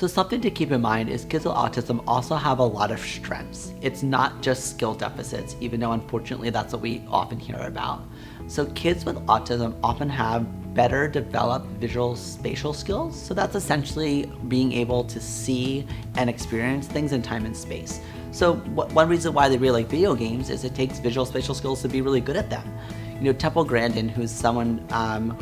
So something to keep in mind is kids with autism also have a lot of strengths. It's not just skill deficits, even though unfortunately that's what we often hear about. So kids with autism often have better developed visual-spatial skills. So that's essentially being able to see and experience things in time and space. So one reason why they really like video games is it takes visual-spatial skills to be really good at them. Temple Grandin, who's someone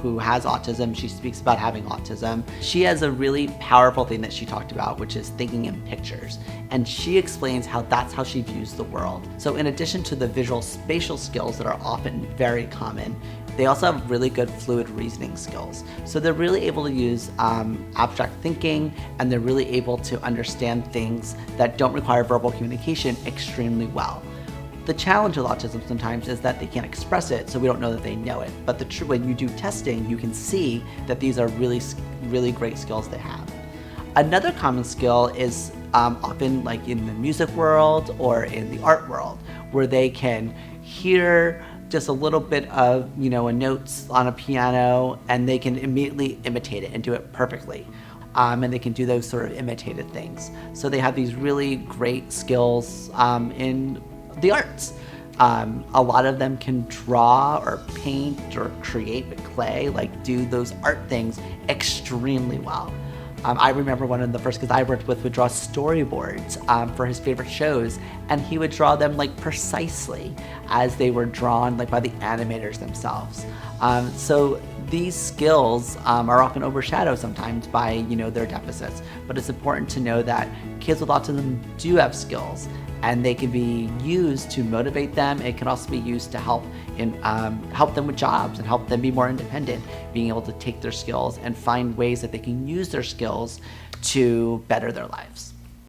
who has autism, she speaks about having autism. She has a really powerful thing that she talked about, which is thinking in pictures. And she explains how that's how she views the world. So in addition to the visual spatial skills that are often very common, they also have really good fluid reasoning skills. So they're really able to use abstract thinking, and they're really able to understand things that don't require verbal communication extremely well. The challenge with autism sometimes is that they can't express it, so we don't know that they know it. But when you do testing, you can see that these are really great skills they have. Another common skill is often like in the music world or in the art world, where they can hear just a little bit of a notes on a piano, and they can immediately imitate it and do it perfectly. And they can do those sort of imitated things. So they have these really great skills in the arts. A lot of them can draw or paint or create with clay, like do those art things extremely well. I remember one of the first kids I worked with would draw storyboards for his favorite shows, and he would draw them like precisely as they were drawn like by the animators themselves. So these skills are often overshadowed sometimes by their deficits, but it's important to know that kids with autism do have skills, and they can be used to motivate them. It can also be used to help them with jobs and help them be more independent, being able to take their skills and find ways that they can use their skills to better their lives.